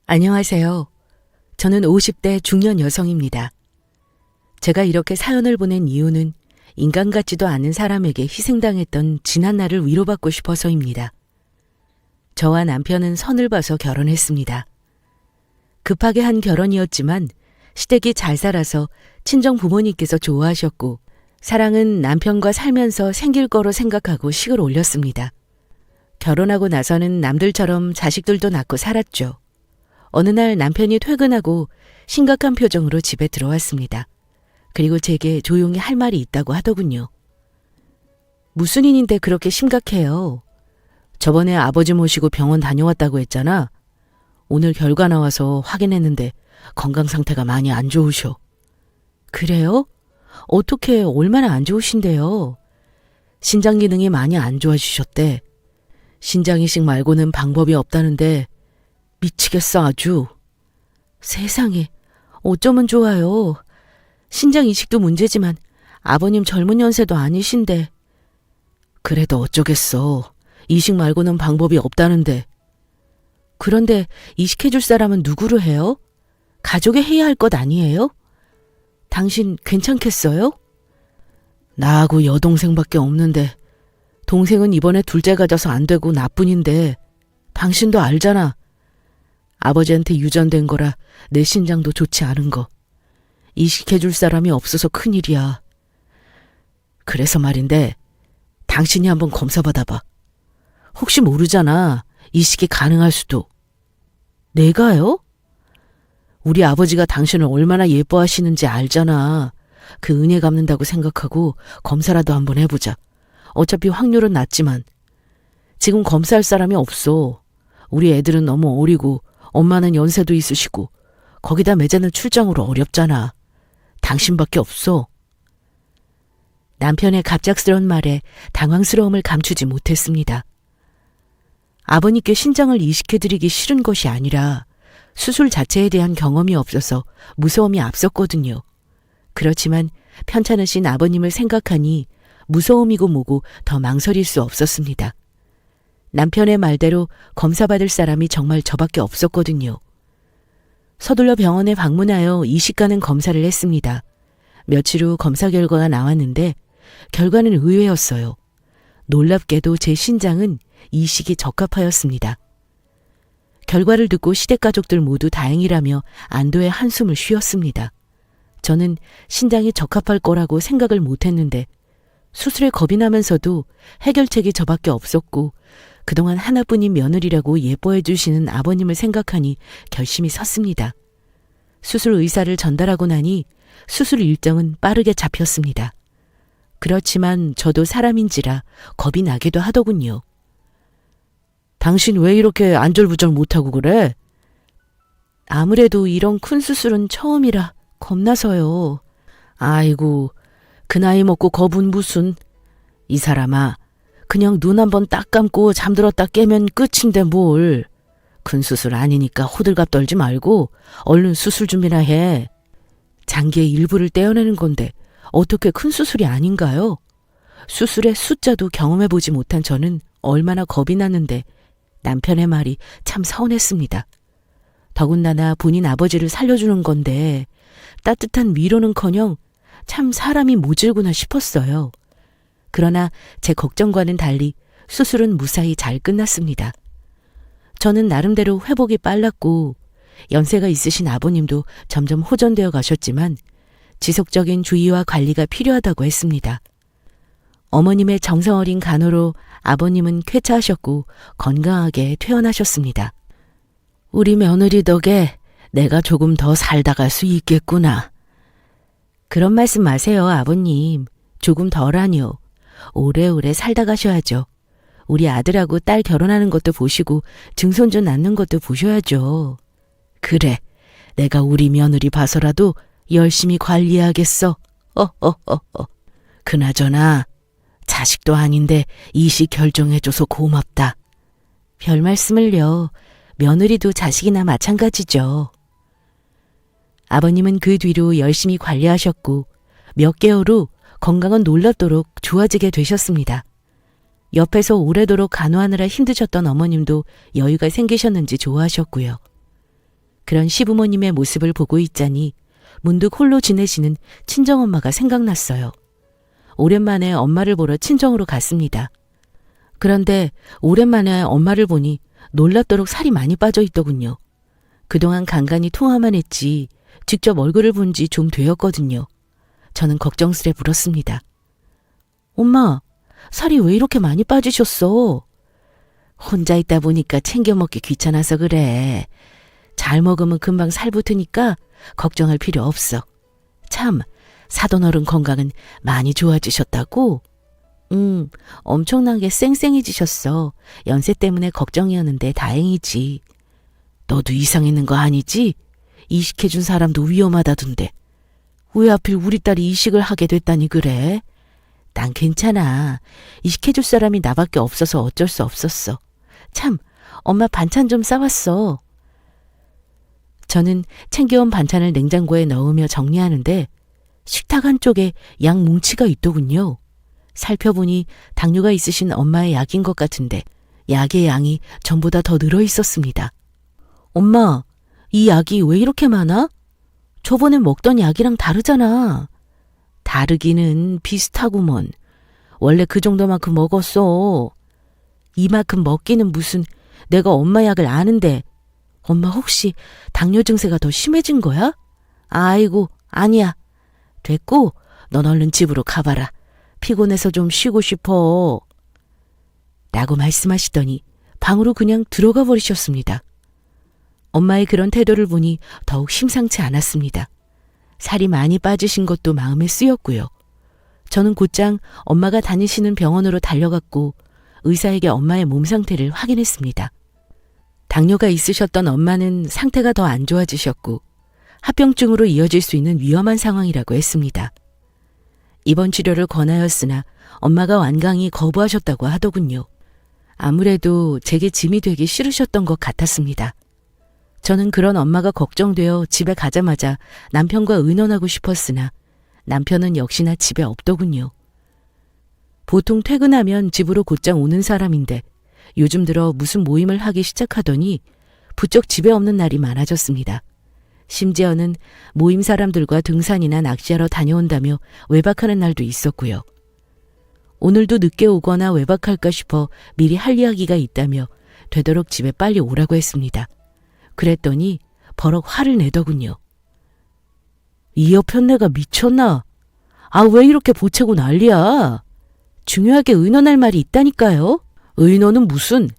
안녕하세요. 저는 50대 중년 여성입니다. 제가 이렇게 사연을 보낸 이유는 인간 같지도 않은 사람에게 희생당했던 지난 날을 위로받고 싶어서입니다. 저와 남편은 선을 봐서 결혼했습니다. 급하게 한 결혼이었지만 시댁이 잘 살아서 친정 부모님께서 좋아하셨고 사랑은 남편과 살면서 생길 거로 생각하고 식을 올렸습니다. 결혼하고 나서는 남들처럼 자식들도 낳고 살았죠. 어느 날 남편이 퇴근하고 심각한 표정으로 집에 들어왔습니다. 그리고 제게 조용히 할 말이 있다고 하더군요. 무슨 일인데 그렇게 심각해요? 저번에 아버지 모시고 병원 다녀왔다고 했잖아. 오늘 결과 나와서 확인했는데 건강 상태가 많이 안 좋으셔. 그래요? 어떻게 얼마나 안 좋으신데요? 신장 기능이 많이 안 좋아지셨대. 신장 이식 말고는 방법이 없다는데 미치겠어 아주. 세상에 어쩌면 좋아요. 신장 이식도 문제지만 아버님 젊은 연세도 아니신데. 그래도 어쩌겠어. 이식 말고는 방법이 없다는데. 그런데 이식해줄 사람은 누구로 해요? 가족이 해야 할 것 아니에요? 당신 괜찮겠어요? 나하고 여동생밖에 없는데 동생은 이번에 둘째 가져서 안 되고 나뿐인데 당신도 알잖아. 아버지한테 유전된 거라 내 신장도 좋지 않은 거. 이식해줄 사람이 없어서 큰일이야. 그래서 말인데 당신이 한번 검사 받아봐. 혹시 모르잖아. 이식이 가능할 수도. 내가요? 우리 아버지가 당신을 얼마나 예뻐하시는지 알잖아. 그 은혜 갚는다고 생각하고 검사라도 한번 해보자. 어차피 확률은 낮지만. 지금 검사할 사람이 없어. 우리 애들은 너무 어리고 엄마는 연세도 있으시고 거기다 매자는 출장으로 어렵잖아. 당신밖에 없어. 남편의 갑작스러운 말에 당황스러움을 감추지 못했습니다. 아버님께 신장을 이식해드리기 싫은 것이 아니라 수술 자체에 대한 경험이 없어서 무서움이 앞섰거든요. 그렇지만 편찮으신 아버님을 생각하니 무서움이고 뭐고 더 망설일 수 없었습니다. 남편의 말대로 검사받을 사람이 정말 저밖에 없었거든요. 서둘러 병원에 방문하여 이식 가능 검사를 했습니다. 며칠 후 검사 결과가 나왔는데 결과는 의외였어요. 놀랍게도 제 신장은 이식이 적합하였습니다. 결과를 듣고 시댁 가족들 모두 다행이라며 안도의 한숨을 쉬었습니다. 저는 신장이 적합할 거라고 생각을 못했는데 수술에 겁이 나면서도 해결책이 저밖에 없었고 그동안 하나뿐인 며느리라고 예뻐해 주시는 아버님을 생각하니 결심이 섰습니다. 수술 의사를 전달하고 나니 수술 일정은 빠르게 잡혔습니다. 그렇지만 저도 사람인지라 겁이 나기도 하더군요. 당신 왜 이렇게 안절부절 못하고 그래? 아무래도 이런 큰 수술은 처음이라 겁나서요. 아이고, 그 나이 먹고 겁은 무슨. 이 사람아, 그냥 눈 한번 딱 감고 잠들었다 깨면 끝인데 뭘. 큰 수술 아니니까 호들갑 떨지 말고 얼른 수술 준비나 해. 장기의 일부를 떼어내는 건데 어떻게 큰 수술이 아닌가요? 수술의 숫자도 경험해보지 못한 저는 얼마나 겁이 났는데 남편의 말이 참 서운했습니다. 더군다나 본인 아버지를 살려주는 건데 따뜻한 위로는커녕 참 사람이 모질구나 싶었어요. 그러나 제 걱정과는 달리 수술은 무사히 잘 끝났습니다. 저는 나름대로 회복이 빨랐고 연세가 있으신 아버님도 점점 호전되어 가셨지만 지속적인 주의와 관리가 필요하다고 했습니다. 어머님의 정성어린 간호로 아버님은 쾌차하셨고 건강하게 퇴원하셨습니다. 우리 며느리 덕에 내가 조금 더 살다 갈 수 있겠구나. 그런 말씀 마세요, 아버님. 조금 덜하뇨. 오래오래 살다 가셔야죠. 우리 아들하고 딸 결혼하는 것도 보시고 증손주 낳는 것도 보셔야죠. 그래, 내가 우리 며느리 봐서라도 열심히 관리해야겠어. 그나저나 자식도 아닌데 이식 결정해줘서 고맙다. 별 말씀을요. 며느리도 자식이나 마찬가지죠. 아버님은 그 뒤로 열심히 관리하셨고 몇 개월 후 건강은 놀랍도록 좋아지게 되셨습니다. 옆에서 오래도록 간호하느라 힘드셨던 어머님도 여유가 생기셨는지 좋아하셨고요. 그런 시부모님의 모습을 보고 있자니 문득 홀로 지내시는 친정엄마가 생각났어요. 오랜만에 엄마를 보러 친정으로 갔습니다. 그런데 오랜만에 엄마를 보니 놀랍도록 살이 많이 빠져 있더군요. 그동안 간간히 통화만 했지 직접 얼굴을 본 지 좀 되었거든요. 저는 걱정스레 물었습니다. 엄마, 살이 왜 이렇게 많이 빠지셨어? 혼자 있다 보니까 챙겨 먹기 귀찮아서 그래. 잘 먹으면 금방 살 붙으니까 걱정할 필요 없어. 참, 사돈어른 건강은 많이 좋아지셨다고? 엄청나게 쌩쌩해지셨어. 연세 때문에 걱정이었는데 다행이지. 너도 이상했는 거 아니지? 이식해준 사람도 위험하다던데. 왜 하필 우리 딸이 이식을 하게 됐다니 그래? 난 괜찮아. 이식해줄 사람이 나밖에 없어서 어쩔 수 없었어. 참, 엄마 반찬 좀 싸왔어. 저는 챙겨온 반찬을 냉장고에 넣으며 정리하는데 식탁 한쪽에 약 뭉치가 있더군요. 살펴보니 당뇨가 있으신 엄마의 약인 것 같은데 약의 양이 전보다 더 늘어 있었습니다. 엄마, 이 약이 왜 이렇게 많아? 저번에 먹던 약이랑 다르잖아. 다르기는 비슷하구먼. 원래 그 정도만큼 먹었어. 이만큼 먹기는 무슨 내가 엄마 약을 아는데. 엄마 혹시 당뇨 증세가 더 심해진 거야? 아이고, 아니야. 됐고, 넌 얼른 집으로 가봐라. 피곤해서 좀 쉬고 싶어. 라고 말씀하시더니 방으로 그냥 들어가 버리셨습니다. 엄마의 그런 태도를 보니 더욱 심상치 않았습니다. 살이 많이 빠지신 것도 마음에 쓰였고요. 저는 곧장 엄마가 다니시는 병원으로 달려갔고 의사에게 엄마의 몸 상태를 확인했습니다. 당뇨가 있으셨던 엄마는 상태가 더 안 좋아지셨고 합병증으로 이어질 수 있는 위험한 상황이라고 했습니다. 입원 치료를 권하였으나 엄마가 완강히 거부하셨다고 하더군요. 아무래도 제게 짐이 되기 싫으셨던 것 같았습니다. 저는 그런 엄마가 걱정되어 집에 가자마자 남편과 의논하고 싶었으나 남편은 역시나 집에 없더군요. 보통 퇴근하면 집으로 곧장 오는 사람인데 요즘 들어 무슨 모임을 하기 시작하더니 부쩍 집에 없는 날이 많아졌습니다. 심지어는 모임 사람들과 등산이나 낚시하러 다녀온다며 외박하는 날도 있었고요. 오늘도 늦게 오거나 외박할까 싶어 미리 할 이야기가 있다며 되도록 집에 빨리 오라고 했습니다. 그랬더니 버럭 화를 내더군요. 이 여편네가 미쳤나? 아, 왜 이렇게 보채고 난리야? 중요하게 의논할 말이 있다니까요. 의논은 무슨?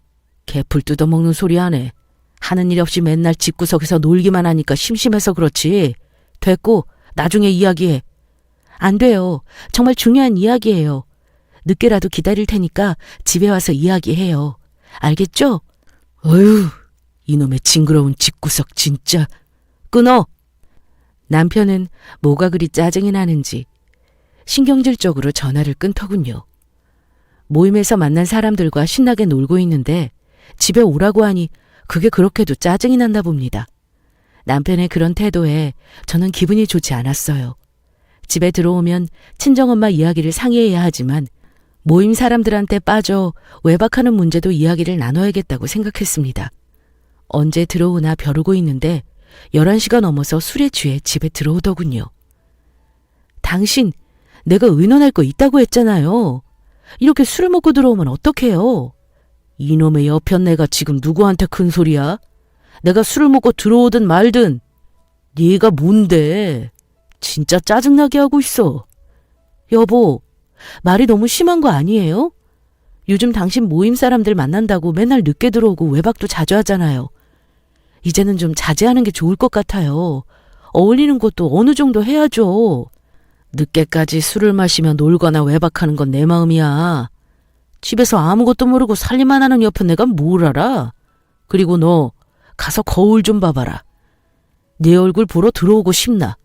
개풀 뜯어먹는 소리 하네. 하는 일 없이 맨날 집구석에서 놀기만 하니까 심심해서 그렇지. 됐고 나중에 이야기해. 안 돼요. 정말 중요한 이야기예요. 늦게라도 기다릴 테니까 집에 와서 이야기해요. 알겠죠? 어휴, 이놈의 징그러운 집구석 진짜. 끊어. 남편은 뭐가 그리 짜증이 나는지 신경질적으로 전화를 끊더군요. 모임에서 만난 사람들과 신나게 놀고 있는데 집에 오라고 하니 그게 그렇게도 짜증이 났나 봅니다. 남편의 그런 태도에 저는 기분이 좋지 않았어요. 집에 들어오면 친정엄마 이야기를 상의해야 하지만 모임 사람들한테 빠져 외박하는 문제도 이야기를 나눠야겠다고 생각했습니다. 언제 들어오나 벼르고 있는데 11시가 넘어서 술에 취해 집에 들어오더군요. 당신, 내가 의논할 거 있다고 했잖아요. 이렇게 술을 먹고 들어오면 어떡해요? 이놈의 여편네가 지금 누구한테 큰 소리야? 내가 술을 먹고 들어오든 말든. 네가 뭔데? 진짜 짜증나게 하고 있어. 여보, 말이 너무 심한 거 아니에요? 요즘 당신 모임 사람들 만난다고 맨날 늦게 들어오고 외박도 자주 하잖아요. 이제는 좀 자제하는 게 좋을 것 같아요. 어울리는 것도 어느 정도 해야죠. 늦게까지 술을 마시며 놀거나 외박하는 건 내 마음이야. 집에서 아무것도 모르고 살림만 하는 옆에 내가 뭘 알아? 그리고 너 가서 거울 좀 봐봐라. 네 얼굴 보러 들어오고 싶나?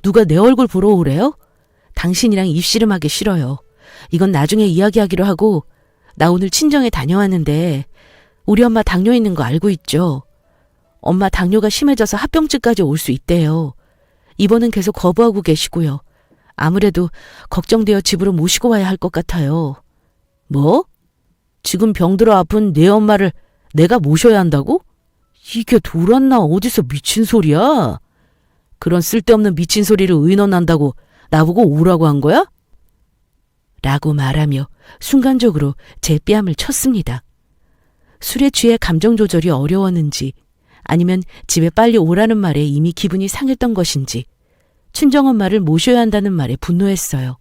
누가 내 얼굴 보러 오래요? 당신이랑 입씨름하기 싫어요. 이건 나중에 이야기하기로 하고 나 오늘 친정에 다녀왔는데 우리 엄마 당뇨 있는 거 알고 있죠? 엄마 당뇨가 심해져서 합병증까지 올 수 있대요. 입원은 계속 거부하고 계시고요. 아무래도 걱정되어 집으로 모시고 와야 할 것 같아요. 뭐? 지금 병들어 아픈 내 엄마를 내가 모셔야 한다고? 이게 돌았나 어디서 미친 소리야? 그런 쓸데없는 미친 소리를 의논한다고 나보고 오라고 한 거야? 라고 말하며 순간적으로 제 뺨을 쳤습니다. 술에 취해 감정 조절이 어려웠는지 아니면 집에 빨리 오라는 말에 이미 기분이 상했던 것인지 친정엄마를 모셔야 한다는 말에 분노했어요.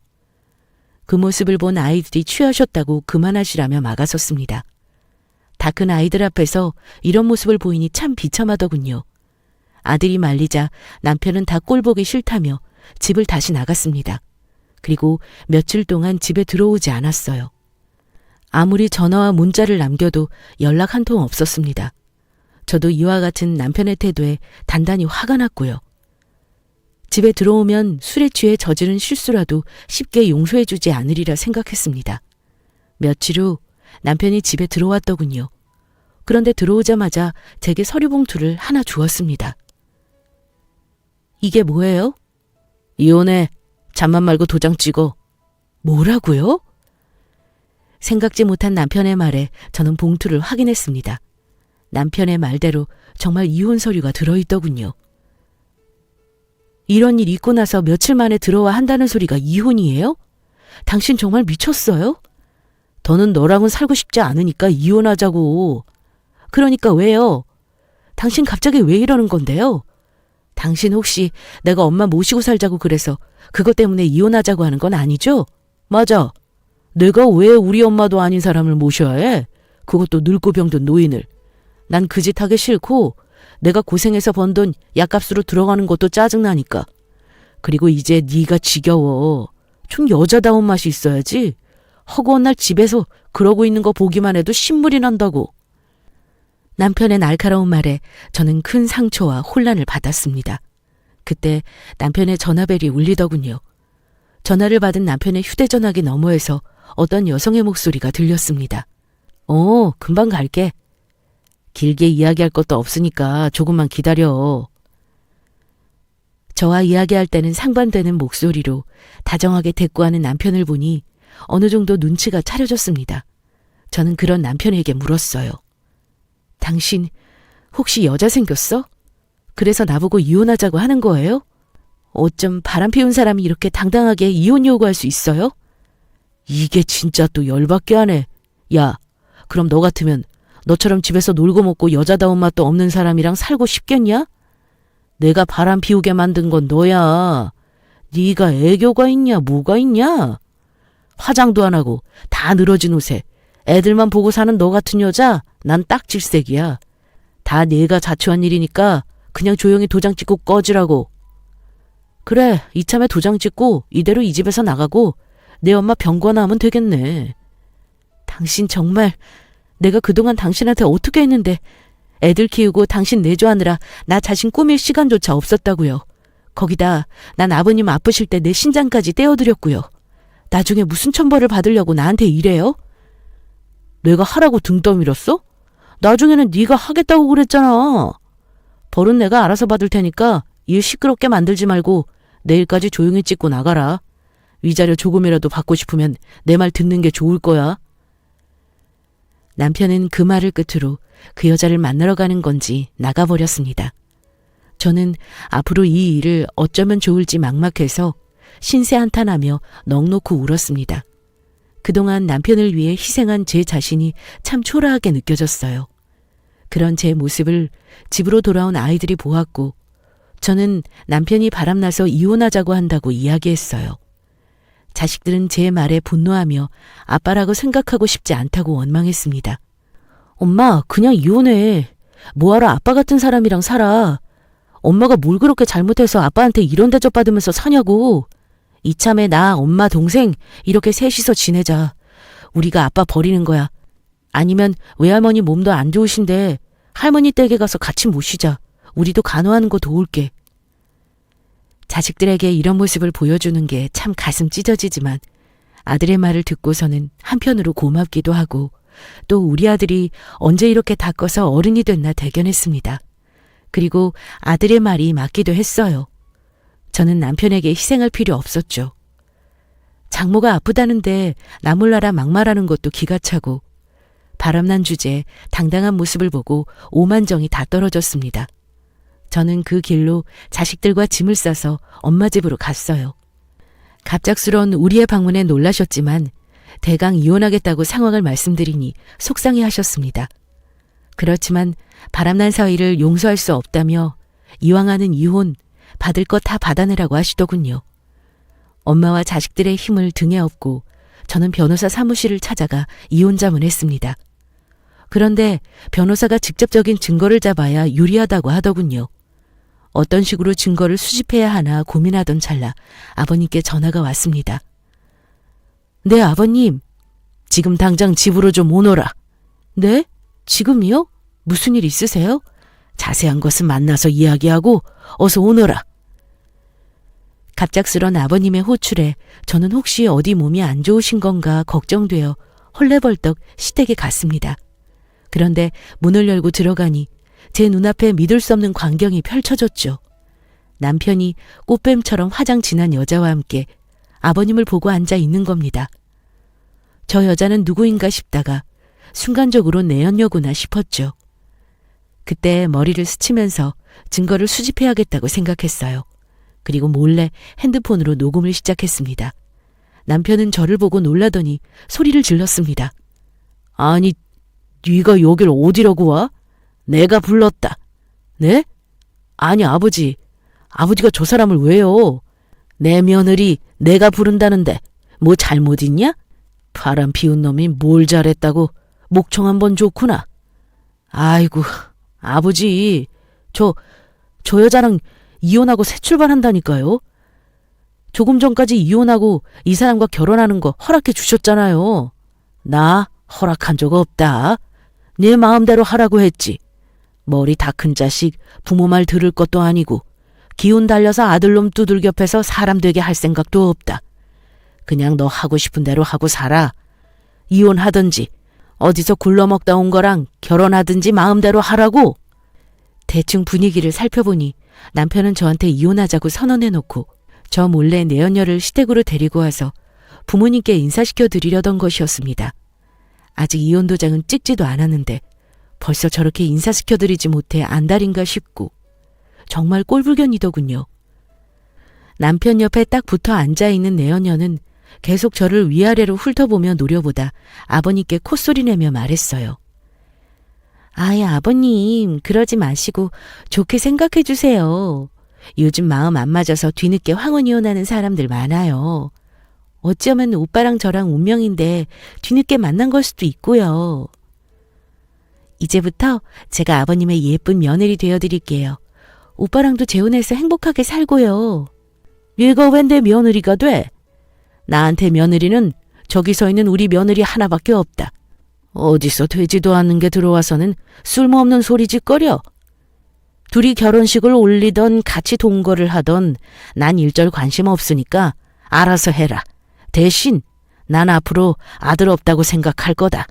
그 모습을 본 아이들이 취하셨다고 그만하시라며 막아섰습니다. 다 큰 아이들 앞에서 이런 모습을 보이니 참 비참하더군요. 아들이 말리자 남편은 다 꼴보기 싫다며 집을 다시 나갔습니다. 그리고 며칠 동안 집에 들어오지 않았어요. 아무리 전화와 문자를 남겨도 연락 한 통 없었습니다. 저도 이와 같은 남편의 태도에 단단히 화가 났고요. 집에 들어오면 술에 취해 저지른 실수라도 쉽게 용서해주지 않으리라 생각했습니다. 며칠 후 남편이 집에 들어왔더군요. 그런데 들어오자마자 제게 서류 봉투를 하나 주었습니다. 이게 뭐예요? 이혼해. 잠만 말고 도장 찍어. 뭐라고요? 생각지 못한 남편의 말에 저는 봉투를 확인했습니다. 남편의 말대로 정말 이혼 서류가 들어있더군요. 이런 일 있고 나서 며칠 만에 들어와 한다는 소리가 이혼이에요? 당신 정말 미쳤어요? 더는 너랑은 살고 싶지 않으니까 이혼하자고. 그러니까 왜요? 당신 갑자기 왜 이러는 건데요? 당신 혹시 내가 엄마 모시고 살자고 그래서 그것 때문에 이혼하자고 하는 건 아니죠? 맞아. 내가 왜 우리 엄마도 아닌 사람을 모셔야 해? 그것도 늙고 병든 노인을. 난 그 짓 하기 싫고 내가 고생해서 번 돈 약값으로 들어가는 것도 짜증나니까. 그리고 이제 네가 지겨워. 좀 여자다운 맛이 있어야지. 허구한 날 집에서 그러고 있는 거 보기만 해도 신물이 난다고. 남편의 날카로운 말에 저는 큰 상처와 혼란을 받았습니다. 그때 남편의 전화벨이 울리더군요. 전화를 받은 남편의 휴대전화기 너머에서 어떤 여성의 목소리가 들렸습니다. 금방 갈게. 길게 이야기할 것도 없으니까 조금만 기다려. 저와 이야기할 때는 상반되는 목소리로 다정하게 대꾸하는 남편을 보니 어느 정도 눈치가 차려졌습니다. 저는 그런 남편에게 물었어요. 당신 혹시 여자 생겼어? 그래서 나보고 이혼하자고 하는 거예요? 어쩜 바람 피운 사람이 이렇게 당당하게 이혼 요구할 수 있어요? 이게 진짜 또 열받게 하네. 야, 그럼 너 같으면 너처럼 집에서 놀고 먹고 여자다운 맛도 없는 사람이랑 살고 싶겠냐? 내가 바람 피우게 만든 건 너야. 네가 애교가 있냐 뭐가 있냐? 화장도 안 하고 다 늘어진 옷에 애들만 보고 사는 너 같은 여자 난 딱 질색이야. 다 내가 자초한 일이니까 그냥 조용히 도장 찍고 꺼지라고. 그래, 이참에 도장 찍고 이대로 이 집에서 나가고 내 엄마 병거나 하면 되겠네. 당신 정말 내가 그동안 당신한테 어떻게 했는데 애들 키우고 당신 내조하느라 나 자신 꾸밀 시간조차 없었다고요. 거기다 난 아버님 아프실 때 내 신장까지 떼어드렸고요. 나중에 무슨 천벌을 받으려고 나한테 이래요? 내가 하라고 등 떠밀었어? 나중에는 네가 하겠다고 그랬잖아. 벌은 내가 알아서 받을 테니까 일 시끄럽게 만들지 말고 내일까지 조용히 찍고 나가라. 위자료 조금이라도 받고 싶으면 내 말 듣는 게 좋을 거야. 남편은 그 말을 끝으로 그 여자를 만나러 가는 건지 나가버렸습니다. 저는 앞으로 이 일을 어쩌면 좋을지 막막해서 신세 한탄하며 넋놓고 울었습니다. 그동안 남편을 위해 희생한 제 자신이 참 초라하게 느껴졌어요. 그런 제 모습을 집으로 돌아온 아이들이 보았고 저는 남편이 바람나서 이혼하자고 한다고 이야기했어요. 자식들은 제 말에 분노하며 아빠라고 생각하고 싶지 않다고 원망했습니다. 엄마, 그냥 이혼해. 뭐하러 아빠 같은 사람이랑 살아. 엄마가 뭘 그렇게 잘못해서 아빠한테 이런 대접 받으면서 사냐고. 이참에 나, 엄마, 동생 이렇게 셋이서 지내자. 우리가 아빠 버리는 거야. 아니면 외할머니 몸도 안 좋으신데 할머니 댁에 가서 같이 모시자. 우리도 간호하는 거 도울게. 자식들에게 이런 모습을 보여주는 게 참 가슴 찢어지지만 아들의 말을 듣고서는 한편으로 고맙기도 하고 또 우리 아들이 언제 이렇게 다 커서 어른이 됐나 대견했습니다. 그리고 아들의 말이 맞기도 했어요. 저는 남편에게 희생할 필요 없었죠. 장모가 아프다는데 나 몰라라 막말하는 것도 기가 차고 바람난 주제에 당당한 모습을 보고 오만정이 다 떨어졌습니다. 저는 그 길로 자식들과 짐을 싸서 엄마 집으로 갔어요. 갑작스러운 우리의 방문에 놀라셨지만 대강 이혼하겠다고 상황을 말씀드리니 속상해 하셨습니다. 그렇지만 바람난 사위를 용서할 수 없다며 이왕하는 이혼 받을 것 다 받아내라고 하시더군요. 엄마와 자식들의 힘을 등에 업고 저는 변호사 사무실을 찾아가 이혼 자문했습니다. 그런데 변호사가 직접적인 증거를 잡아야 유리하다고 하더군요. 어떤 식으로 증거를 수집해야 하나 고민하던 찰나 아버님께 전화가 왔습니다. 네, 아버님. 지금 당장 집으로 좀 오너라. 네? 지금이요? 무슨 일 있으세요? 자세한 것은 만나서 이야기하고 어서 오너라. 갑작스런 아버님의 호출에 저는 혹시 어디 몸이 안 좋으신 건가 걱정되어 헐레벌떡 시댁에 갔습니다. 그런데 문을 열고 들어가니 제 눈앞에 믿을 수 없는 광경이 펼쳐졌죠. 남편이 꽃뱀처럼 화장 진한 여자와 함께 아버님을 보고 앉아 있는 겁니다. 저 여자는 누구인가 싶다가 순간적으로 내연녀구나 싶었죠. 그때 머리를 스치면서 증거를 수집해야겠다고 생각했어요. 그리고 몰래 핸드폰으로 녹음을 시작했습니다. 남편은 저를 보고 놀라더니 소리를 질렀습니다. 아니, 네가 여길 어디라고 와? 내가 불렀다. 네? 아니, 아버지. 아버지가 저 사람을 왜요? 내 며느리 내가 부른다는데 뭐 잘못 있냐? 바람 피운 놈이 뭘 잘했다고 목청 한번 좋구나. 아이고, 아버지. 저 여자랑 이혼하고 새 출발한다니까요. 조금 전까지 이혼하고 이 사람과 결혼하는 거 허락해 주셨잖아요. 나 허락한 적 없다. 네 마음대로 하라고 했지. 머리 다 큰 자식 부모 말 들을 것도 아니고 기운 달려서 아들놈 두들겨 패서 사람 되게 할 생각도 없다. 그냥 너 하고 싶은 대로 하고 살아. 이혼하든지 어디서 굴러먹다 온 거랑 결혼하든지 마음대로 하라고. 대충 분위기를 살펴보니 남편은 저한테 이혼하자고 선언해놓고 저 몰래 내연녀를 시댁으로 데리고 와서 부모님께 인사시켜 드리려던 것이었습니다. 아직 이혼 도장은 찍지도 않았는데 벌써 저렇게 인사시켜 드리지 못해 안달인가 싶고 정말 꼴불견이더군요. 남편 옆에 딱 붙어 앉아있는 내연녀는 계속 저를 위아래로 훑어보며 노려보다 아버님께 콧소리 내며 말했어요. 아이, 아버님, 그러지 마시고 좋게 생각해 주세요. 요즘 마음 안 맞아서 뒤늦게 황혼 이혼하는 사람들 많아요. 어쩌면 오빠랑 저랑 운명인데 뒤늦게 만난 걸 수도 있고요. 이제부터 제가 아버님의 예쁜 며느리 되어드릴게요. 오빠랑도 재혼해서 행복하게 살고요. 얘가 왜 내 며느리가 돼? 나한테 며느리는 저기 서 있는 우리 며느리 하나밖에 없다. 어디서 되지도 않는 게 들어와서는 쓸모없는 소리 짓거려. 둘이 결혼식을 올리던 같이 동거를 하던 난 일절 관심 없으니까 알아서 해라. 대신 난 앞으로 아들 없다고 생각할 거다.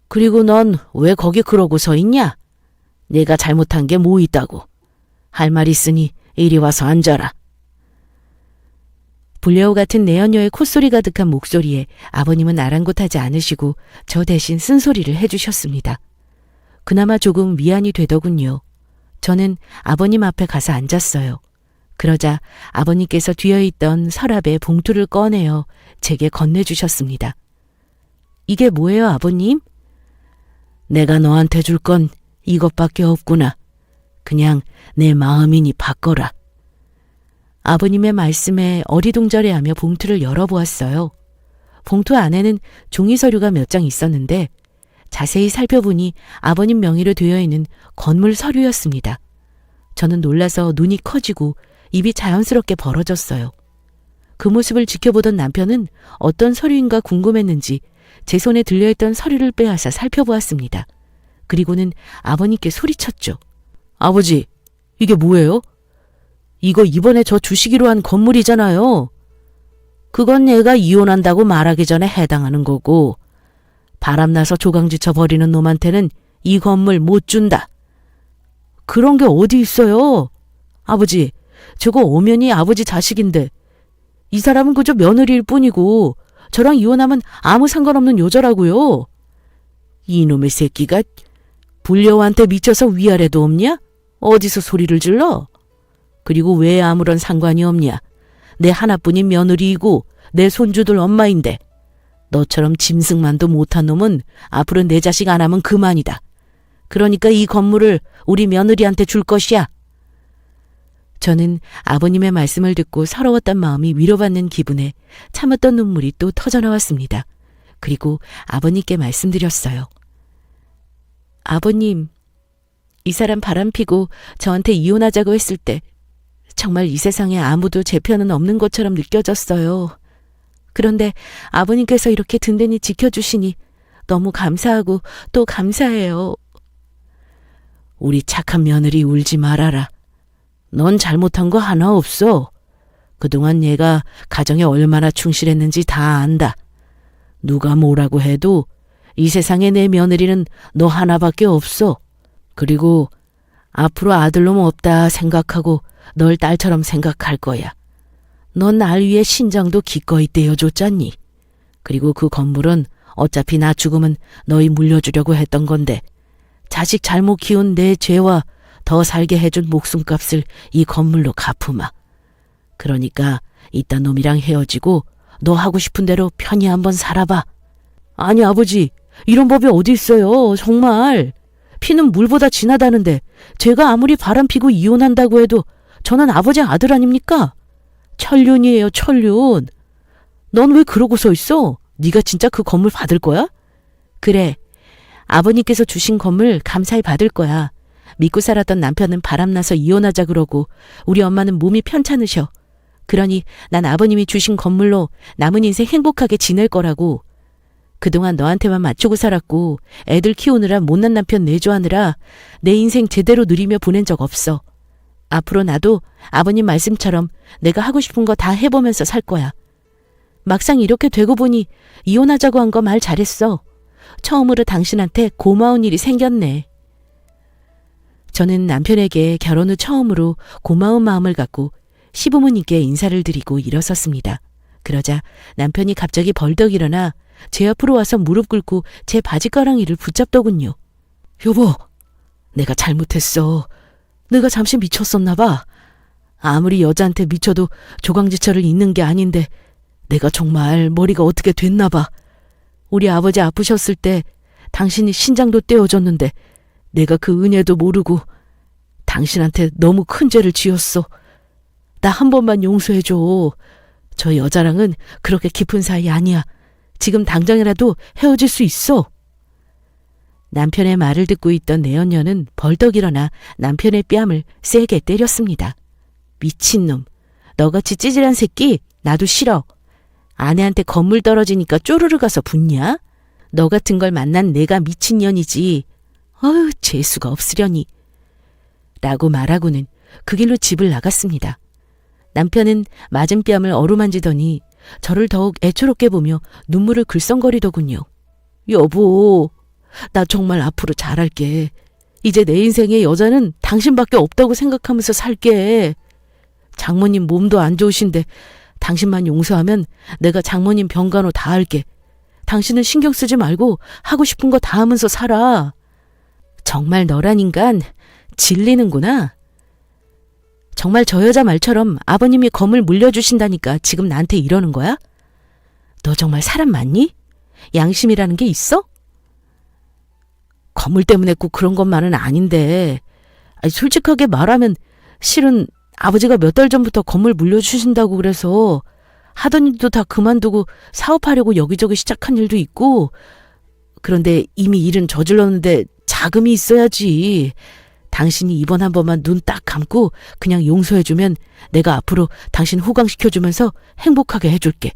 그리고 넌 왜 거기 그러고 서 있냐? 내가 잘못한 게 뭐 있다고. 할 말 있으니 이리 와서 앉아라. 불려우 같은 내연녀의 콧소리 가득한 목소리에 아버님은 아랑곳하지 않으시고 저 대신 쓴소리를 해주셨습니다. 그나마 조금 위안이 되더군요. 저는 아버님 앞에 가서 앉았어요. 그러자 아버님께서 뒤어있던 서랍에 봉투를 꺼내어 제게 건네주셨습니다. 이게 뭐예요, 아버님? 내가 너한테 줄 건 이것밖에 없구나. 그냥 내 마음이니 바꿔라. 아버님의 말씀에 어리둥절해하며 봉투를 열어보았어요. 봉투 안에는 종이 서류가 몇 장 있었는데 자세히 살펴보니 아버님 명의로 되어 있는 건물 서류였습니다. 저는 놀라서 눈이 커지고 입이 자연스럽게 벌어졌어요. 그 모습을 지켜보던 남편은 어떤 서류인가 궁금했는지 제 손에 들려있던 서류를 빼앗아 살펴보았습니다. 그리고는 아버님께 소리쳤죠. 아버지, 이게 뭐예요? 이거 이번에 저 주시기로 한 건물이잖아요. 그건 내가 이혼한다고 말하기 전에 해당하는 거고 바람나서 조강지쳐 버리는 놈한테는 이 건물 못 준다. 그런 게 어디 있어요? 아버지, 저거 엄연히 아버지 자식인데 이 사람은 그저 며느리일 뿐이고 저랑 이혼하면 아무 상관없는 여자라고요. 이놈의 새끼가 불려한테 미쳐서 위아래도 없냐? 어디서 소리를 질러? 그리고 왜 아무런 상관이 없냐? 내 하나뿐인 며느리이고 내 손주들 엄마인데 너처럼 짐승만도 못한 놈은 앞으로 내 자식 안 하면 그만이다. 그러니까 이 건물을 우리 며느리한테 줄 것이야. 저는 아버님의 말씀을 듣고 서러웠던 마음이 위로받는 기분에 참았던 눈물이 또 터져나왔습니다. 그리고 아버님께 말씀드렸어요. 아버님, 이 사람 바람피고 저한테 이혼하자고 했을 때 정말 이 세상에 아무도 제 편은 없는 것처럼 느껴졌어요. 그런데 아버님께서 이렇게 든든히 지켜주시니 너무 감사하고 또 감사해요. 우리 착한 며느리 울지 말아라. 넌 잘못한 거 하나 없어. 그동안 얘가 가정에 얼마나 충실했는지 다 안다. 누가 뭐라고 해도 이 세상에 내 며느리는 너 하나밖에 없어. 그리고 앞으로 아들놈 없다 생각하고 널 딸처럼 생각할 거야. 넌 날 위해 신장도 기꺼이 떼어줬잖니. 그리고 그 건물은 어차피 나 죽으면 너희 물려주려고 했던 건데 자식 잘못 키운 내 죄와 더 살게 해준 목숨값을 이 건물로 갚으마. 그러니까 이딴 놈이랑 헤어지고 너 하고 싶은 대로 편히 한번 살아봐. 아니 아버지, 이런 법이 어디 있어요. 정말. 피는 물보다 진하다는데 제가 아무리 바람피고 이혼한다고 해도 저는 아버지 아들 아닙니까? 천륜이에요, 천륜. 넌 왜 그러고 서 있어? 네가 진짜 그 건물 받을 거야? 그래. 아버님께서 주신 건물 감사히 받을 거야. 믿고 살았던 남편은 바람나서 이혼하자 그러고 우리 엄마는 몸이 편찮으셔. 그러니 난 아버님이 주신 건물로 남은 인생 행복하게 지낼 거라고. 그동안 너한테만 맞추고 살았고 애들 키우느라 못난 남편 내조하느라 내 인생 제대로 누리며 보낸 적 없어. 앞으로 나도 아버님 말씀처럼 내가 하고 싶은 거 다 해보면서 살 거야. 막상 이렇게 되고 보니 이혼하자고 한 거 말 잘했어. 처음으로 당신한테 고마운 일이 생겼네. 저는 남편에게 결혼 후 처음으로 고마운 마음을 갖고 시부모님께 인사를 드리고 일어섰습니다. 그러자 남편이 갑자기 벌떡 일어나 제 앞으로 와서 무릎 꿇고 제 바지가랑이를 붙잡더군요. 여보, 내가 잘못했어. 내가 잠시 미쳤었나 봐. 아무리 여자한테 미쳐도 조강지처를 잇는 게 아닌데 내가 정말 머리가 어떻게 됐나 봐. 우리 아버지 아프셨을 때 당신이 신장도 떼어줬는데 내가 그 은혜도 모르고 당신한테 너무 큰 죄를 지었어. 나 한 번만 용서해줘. 저 여자랑은 그렇게 깊은 사이 아니야. 지금 당장이라도 헤어질 수 있어. 남편의 말을 듣고 있던 내연녀는 벌떡 일어나 남편의 뺨을 세게 때렸습니다. 미친놈, 너같이 찌질한 새끼 나도 싫어. 아내한테 건물 떨어지니까 쪼르르 가서 붙냐? 너 같은 걸 만난 내가 미친년이지. 어휴, 재수가 없으려니. 라고 말하고는 그 길로 집을 나갔습니다. 남편은 맞은 뺨을 어루만지더니 저를 더욱 애처롭게 보며 눈물을 글썽거리더군요. 여보, 나 정말 앞으로 잘할게. 이제 내 인생에 여자는 당신밖에 없다고 생각하면서 살게. 장모님 몸도 안 좋으신데 당신만 용서하면 내가 장모님 병간호 다 할게. 당신은 신경 쓰지 말고 하고 싶은 거 다 하면서 살아. 정말 너란 인간 질리는구나. 정말 저 여자 말처럼 아버님이 검을 물려주신다니까 지금 나한테 이러는 거야? 너 정말 사람 맞니? 양심이라는 게 있어? 건물 때문에 꼭 그런 것만은 아닌데, 솔직하게 말하면 실은 아버지가 몇 달 전부터 건물 물려주신다고 그래서 하던 일도 다 그만두고 사업하려고 여기저기 시작한 일도 있고, 그런데 이미 일은 저질렀는데 자금이 있어야지. 당신이 이번 한 번만 눈 딱 감고 그냥 용서해주면 내가 앞으로 당신 호강시켜주면서 행복하게 해줄게.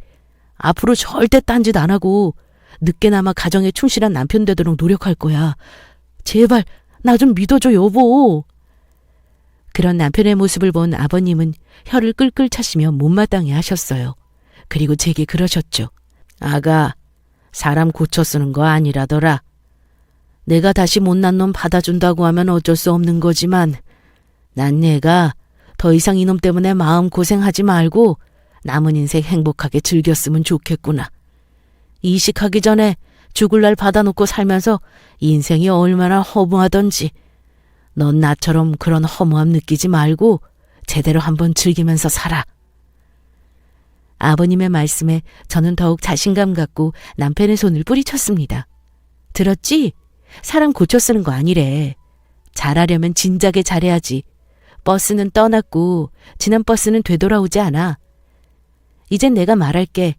앞으로 절대 딴짓 안 하고 늦게나마 가정에 충실한 남편 되도록 노력할 거야. 제발 나 좀 믿어줘 여보. 그런 남편의 모습을 본 아버님은 혀를 끌끌 차시며 못마땅해 하셨어요. 그리고 제게 그러셨죠. 아가, 사람 고쳐 쓰는 거 아니라더라. 내가 다시 못난 놈 받아준다고 하면 어쩔 수 없는 거지만 난 얘가 더 이상 이놈 때문에 마음고생하지 말고 남은 인생 행복하게 즐겼으면 좋겠구나. 이식하기 전에 죽을 날 받아놓고 살면서 인생이 얼마나 허무하던지. 넌 나처럼 그런 허무함 느끼지 말고 제대로 한번 즐기면서 살아. 아버님의 말씀에 저는 더욱 자신감 갖고 남편의 손을 뿌리쳤습니다. 들었지? 사람 고쳐 쓰는 거 아니래. 잘하려면 진작에 잘해야지. 버스는 떠났고 지난 버스는 되돌아오지 않아. 이젠 내가 말할게.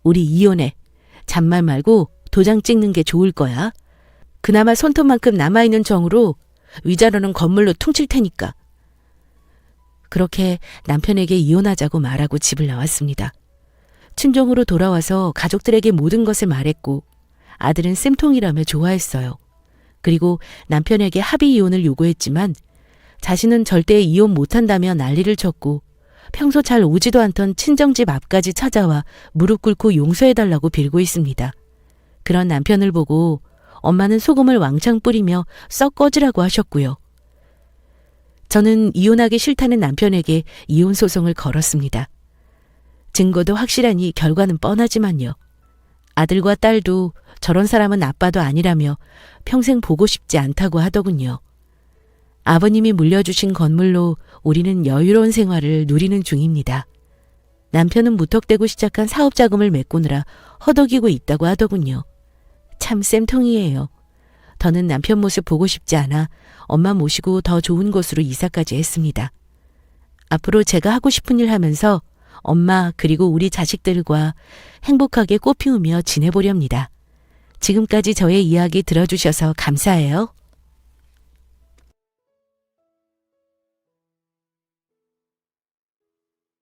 우리 이혼해. 잔말 말고 도장 찍는 게 좋을 거야. 그나마 손톱만큼 남아있는 정으로 위자료는 건물로 퉁칠 테니까. 그렇게 남편에게 이혼하자고 말하고 집을 나왔습니다. 친정으로 돌아와서 가족들에게 모든 것을 말했고 아들은 쌤통이라며 좋아했어요. 그리고 남편에게 합의 이혼을 요구했지만 자신은 절대 이혼 못한다며 난리를 쳤고 평소 잘 오지도 않던 친정집 앞까지 찾아와 무릎 꿇고 용서해달라고 빌고 있습니다. 그런 남편을 보고 엄마는 소금을 왕창 뿌리며 썩 꺼지라고 하셨고요. 저는 이혼하기 싫다는 남편에게 이혼 소송을 걸었습니다. 증거도 확실하니 결과는 뻔하지만요. 아들과 딸도 저런 사람은 아빠도 아니라며 평생 보고 싶지 않다고 하더군요. 아버님이 물려주신 건물로 우리는 여유로운 생활을 누리는 중입니다. 남편은 무턱대고 시작한 사업 자금을 메꾸느라 허덕이고 있다고 하더군요. 참 쌤통이에요. 더는 남편 모습 보고 싶지 않아 엄마 모시고 더 좋은 곳으로 이사까지 했습니다. 앞으로 제가 하고 싶은 일 하면서 엄마 그리고 우리 자식들과 행복하게 꽃 피우며 지내보렵니다. 지금까지 저의 이야기 들어주셔서 감사해요.